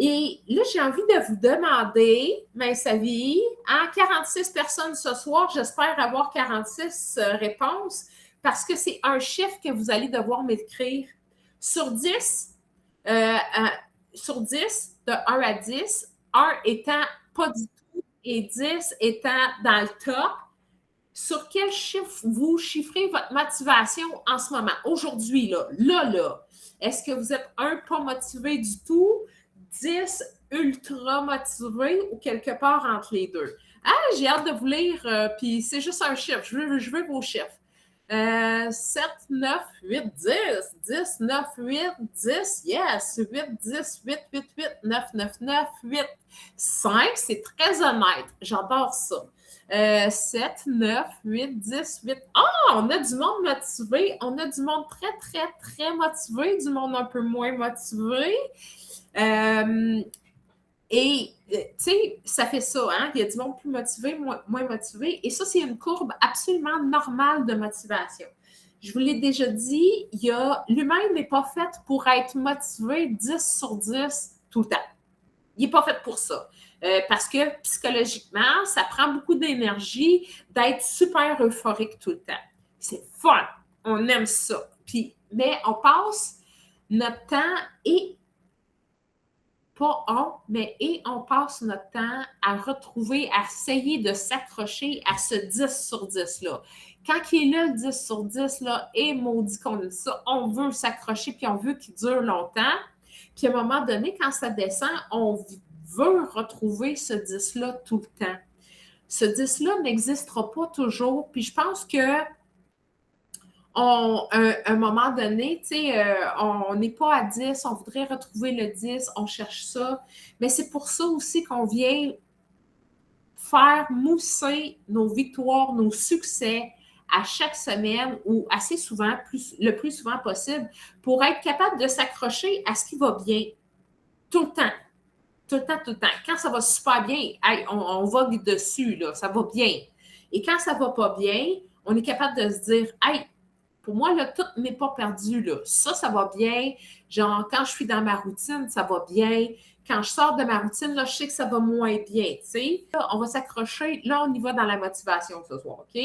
Et là, j'ai envie de vous demander, mince avis, 46 personnes ce soir, j'espère avoir 46 réponses, parce que c'est un chiffre que vous allez devoir m'écrire. Sur 10, sur 10, de 1 à 10, 1 étant pas du tout et 10 étant dans le top, sur quel chiffre vous chiffrez votre motivation en ce moment, aujourd'hui, là? Est-ce que vous êtes 1, pas motivé du tout, 10, ultra motivé ou quelque part entre les deux? Ah, j'ai hâte de vous lire, puis c'est juste un chiffre, je veux vos chiffres. 7, 9, 8, 10, 10, 9, 8, 10, yes, 8, 10, 8, 8, 8, 9, 9, 9, 8, 5, c'est très honnête, j'adore ça. 7, 9, 8, 10, 8. Ah, on a du monde motivé. On a du monde très, très, très motivé, du monde un peu moins motivé. Et, tu sais, ça fait ça, hein? Il y a du monde plus motivé, moins motivé. Et ça, c'est une courbe absolument normale de motivation. Je vous l'ai déjà dit, l'humain n'est pas fait pour être motivé 10 sur 10 tout le temps. Il n'est pas fait pour ça. Parce que psychologiquement, ça prend beaucoup d'énergie d'être super euphorique tout le temps. C'est fun. On aime ça. Mais on passe notre temps on passe notre temps à retrouver, à essayer de s'accrocher à ce 10 sur 10-là. Quand il est là, le 10 sur 10, là, et maudit qu'on aime ça, on veut s'accrocher puis on veut qu'il dure longtemps. Puis à un moment donné, quand ça descend, on veut retrouver ce 10-là tout le temps. Ce 10-là n'existera pas toujours. Puis je pense que un moment donné, tu sais, on n'est pas à 10, on voudrait retrouver le 10, on cherche ça. Mais c'est pour ça aussi qu'on vient faire mousser nos victoires, nos succès à chaque semaine ou assez souvent, le plus souvent possible, pour être capable de s'accrocher à ce qui va bien. Tout le temps. Tout le temps, tout le temps. Quand ça va super bien, hey, on vogue dessus, là, ça va bien. Et quand ça va pas bien, on est capable de se dire, hey, pour moi, là, tout n'est pas perdu, là. Ça va bien. Genre, quand je suis dans ma routine, ça va bien. Quand je sors de ma routine, là, je sais que ça va moins bien, tu sais. Là, on va s'accrocher. Là, on y va dans la motivation ce soir, OK?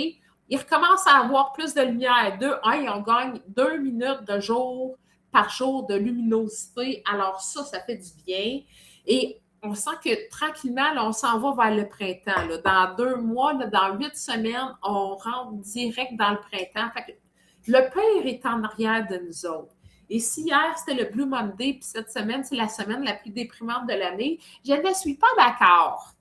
Il recommence à avoir plus de lumière. On gagne 2 minutes de jour par jour de luminosité. Alors ça fait du bien. Et on sent que tranquillement, là, on s'en va vers le printemps. Là. Dans 2 mois, là, dans 8 semaines, on rentre direct dans le printemps. Fait que le pire est en arrière de nous autres. Et si hier, c'était le Blue Monday, puis cette semaine, c'est la semaine la plus déprimante de l'année, je ne suis pas d'accord.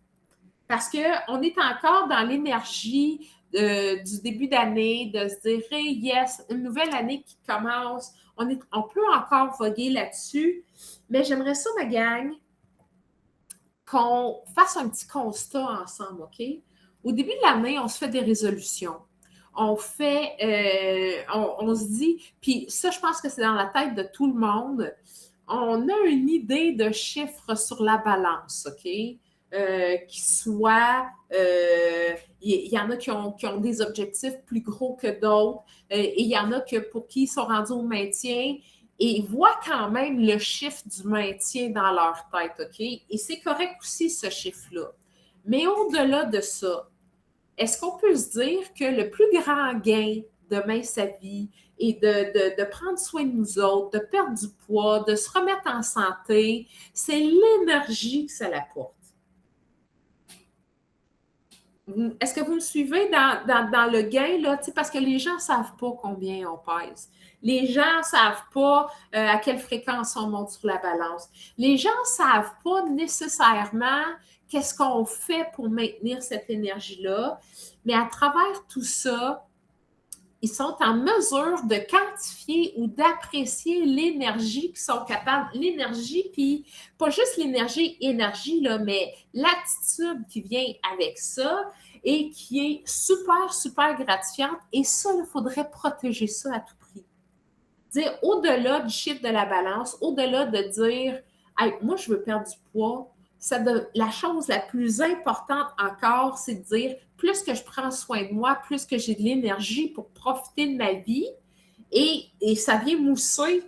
Parce qu'on est encore dans l'énergie du début d'année, de se dire hey, yes, une nouvelle année qui commence. On peut encore voguer là-dessus. Mais j'aimerais ça, ma gang, qu'on fasse un petit constat ensemble, OK? Au début de l'année, on se fait des résolutions. On se dit, puis ça, je pense que c'est dans la tête de tout le monde, on a une idée de chiffres sur la balance, OK? Qui soit, il y en a qui ont des objectifs plus gros que d'autres, et il y en a pour qui ils sont rendus au maintien, et ils voient quand même le chiffre du maintien dans leur tête, OK? Et c'est correct aussi, ce chiffre-là. Mais au-delà de ça, est-ce qu'on peut se dire que le plus grand gain demain sa vie est de prendre soin de nous autres, de perdre du poids, de se remettre en santé, c'est l'énergie que ça apporte. Est-ce que vous me suivez dans le gain, là? Parce que les gens ne savent pas combien on pèse. Les gens ne savent pas à quelle fréquence on monte sur la balance. Les gens ne savent pas nécessairement qu'est-ce qu'on fait pour maintenir cette énergie-là. Mais à travers tout ça, ils sont en mesure de quantifier ou d'apprécier l'énergie qu'ils sont capables, l'énergie, puis pas juste énergie, là, mais l'attitude qui vient avec ça et qui est super, super gratifiante. Et ça, il faudrait protéger ça à tout prix. Dire au-delà du chiffre de la balance, au-delà de dire hey, moi, je veux perdre du poids, la chose la plus importante encore, c'est de dire plus que je prends soin de moi, plus que j'ai de l'énergie pour profiter de ma vie et ça vient mousser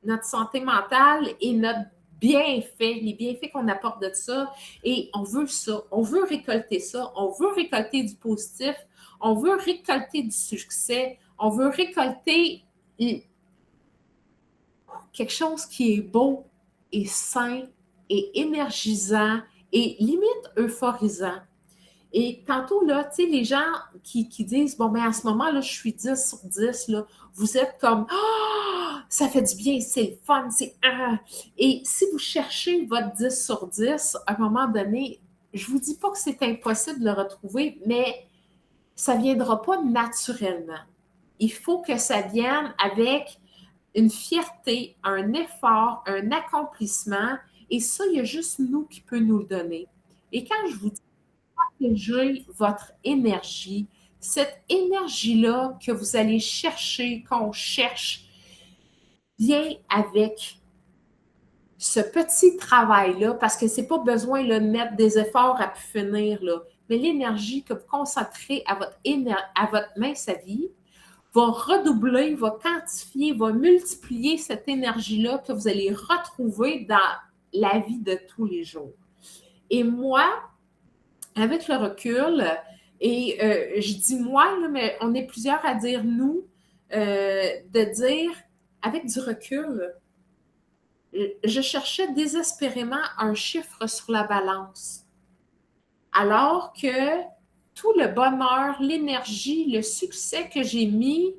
notre santé mentale et notre bienfaits, les bienfaits qu'on apporte de ça. Et on veut ça. On veut récolter ça. On veut récolter du positif. On veut récolter du succès. On veut récolter quelque chose qui est beau et sain et énergisant et limite euphorisant. Et tantôt, là, tu sais, les gens qui disent, bon, ben à ce moment-là, je suis 10 sur 10, là, vous êtes comme, ah, ça fait du bien, c'est le fun, c'est ah. Et si vous cherchez votre 10 sur 10, à un moment donné, je vous dis pas que c'est impossible de le retrouver, mais ça viendra pas naturellement. Il faut que ça vienne avec une fierté, un effort, un accomplissement, et ça, il y a juste nous qui peut nous le donner. Et quand je vous dis protéger votre énergie, cette énergie-là que vous allez chercher, qu'on cherche, vient avec ce petit travail-là, parce que c'est pas besoin là, de mettre des efforts à pu finir, là, mais l'énergie que vous concentrez à votre mince vie va redoubler, va quantifier, va multiplier cette énergie-là que vous allez retrouver dans la vie de tous les jours. Et moi, avec le recul, et je dis moi, là, mais on est plusieurs à dire nous, de dire, avec du recul, je cherchais désespérément un chiffre sur la balance. Alors que tout le bonheur, l'énergie, le succès que j'ai mis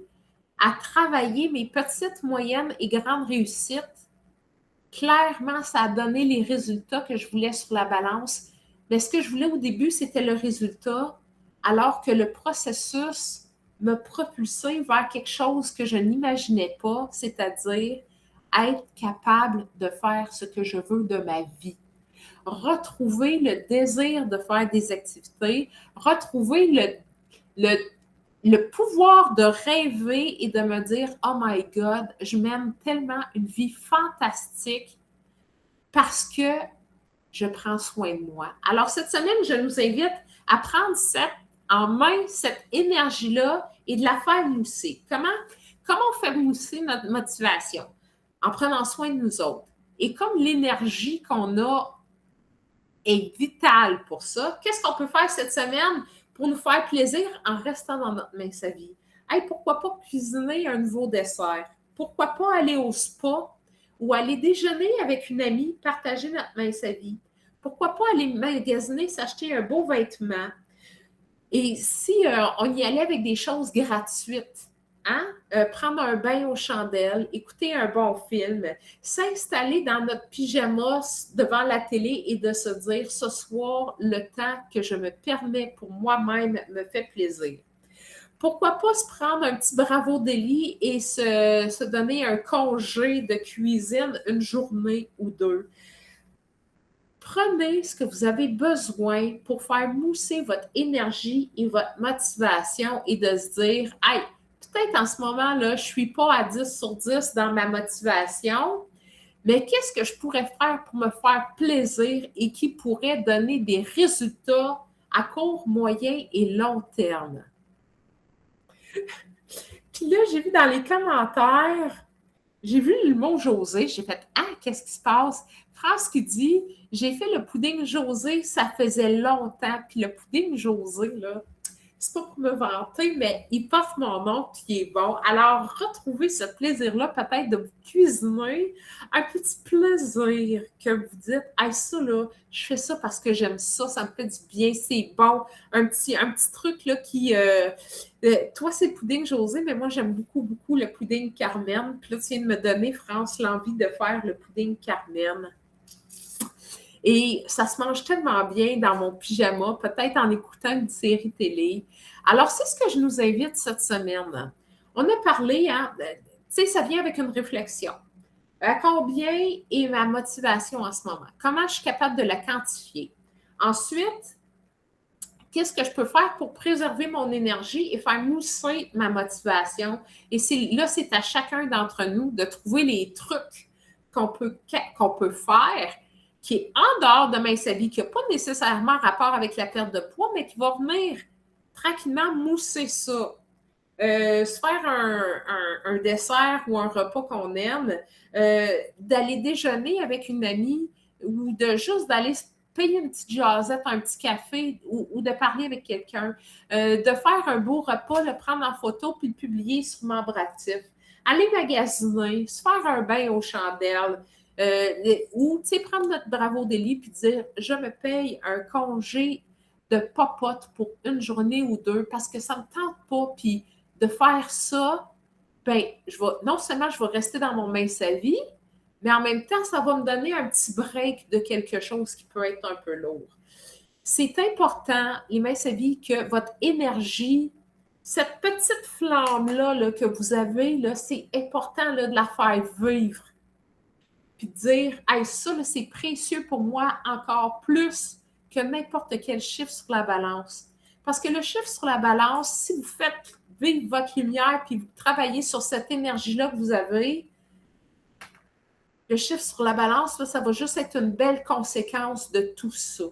à travailler mes petites, moyennes et grandes réussites, clairement, ça a donné les résultats que je voulais sur la balance. Mais ce que je voulais au début, c'était le résultat, alors que le processus me propulsait vers quelque chose que je n'imaginais pas, c'est-à-dire être capable de faire ce que je veux de ma vie. Retrouver le désir de faire des activités, retrouver le pouvoir de rêver et de me dire « Oh my God, je mène tellement une vie fantastique parce que je prends soin de moi. » Alors, cette semaine, je nous invite à prendre en main cette énergie-là et de la faire mousser. Comment on fait mousser notre motivation? En prenant soin de nous autres. Et comme l'énergie qu'on a est vitale pour ça, qu'est-ce qu'on peut faire cette semaine pour nous faire plaisir en restant dans notre mince vie? Hey, pourquoi pas cuisiner un nouveau dessert? Pourquoi pas aller au spa ou aller déjeuner avec une amie, partager notre mince vie? Pourquoi pas aller magasiner, s'acheter un beau vêtement? Et si on y allait avec des choses gratuites, hein? Prendre un bain aux chandelles, écouter un bon film, s'installer dans notre pyjama devant la télé et de se dire ce soir, le temps que je me permets pour moi-même me fait plaisir. Pourquoi pas se prendre un petit bravo délit et se donner un congé de cuisine une journée ou deux? Prenez ce que vous avez besoin pour faire mousser votre énergie et votre motivation et de se dire « Hey, peut-être en ce moment-là, je ne suis pas à 10 sur 10 dans ma motivation, mais qu'est-ce que je pourrais faire pour me faire plaisir et qui pourrait donner des résultats à court, moyen et long terme? » Puis là, j'ai vu dans les commentaires, j'ai vu le mot José, j'ai fait « Ah, qu'est-ce qui se passe? » France qui dit « J'ai fait le pudding José, ça faisait longtemps. » Puis le pudding José, là, c'est pas pour me vanter, mais il porte mon nom puis il est bon. Alors, retrouvez ce plaisir-là, peut-être de vous cuisiner, un petit plaisir que vous dites « Hey, ça là, je fais ça parce que j'aime ça, ça me fait du bien, c'est bon. » Un petit truc là qui... toi, c'est le pudding José, mais moi, j'aime beaucoup, beaucoup le pudding Carmen. Puis là, tu viens de me donner, France, l'envie de faire le pudding Carmen. Et ça se mange tellement bien dans mon pyjama, peut-être en écoutant une série télé. Alors, c'est ce que je nous invite cette semaine. On a parlé, hein, tu sais, ça vient avec une réflexion. À combien est ma motivation en ce moment? Comment je suis capable de la quantifier? Ensuite, qu'est-ce que je peux faire pour préserver mon énergie et faire mousser ma motivation? Et c'est à chacun d'entre nous de trouver les trucs qu'on peut faire qui est en dehors de mince vie, qui n'a pas nécessairement rapport avec la perte de poids, mais qui va venir tranquillement mousser ça. Se faire un dessert ou un repas qu'on aime, d'aller déjeuner avec une amie ou de juste d'aller payer une petite jasette, un petit café ou de parler avec quelqu'un, de faire un beau repas, le prendre en photo puis le publier sur Membre Actif. Aller magasiner, se faire un bain aux chandelles, ou prendre notre Bravo Délit puis dire je me paye un congé de popote pour une journée ou deux parce que ça ne me tente pas, puis de faire ça, ben, non seulement je vais rester dans mon mince à vie, mais en même temps, ça va me donner un petit break de quelque chose qui peut être un peu lourd. C'est important, les minces à vie, que votre énergie, cette petite flamme-là là, que vous avez, là, c'est important là, de la faire vivre. Puis de dire, hey, ça, là, c'est précieux pour moi encore plus que n'importe quel chiffre sur la balance. Parce que le chiffre sur la balance, si vous faites vivre votre lumière puis vous travaillez sur cette énergie-là que vous avez, le chiffre sur la balance, là, ça va juste être une belle conséquence de tout ça.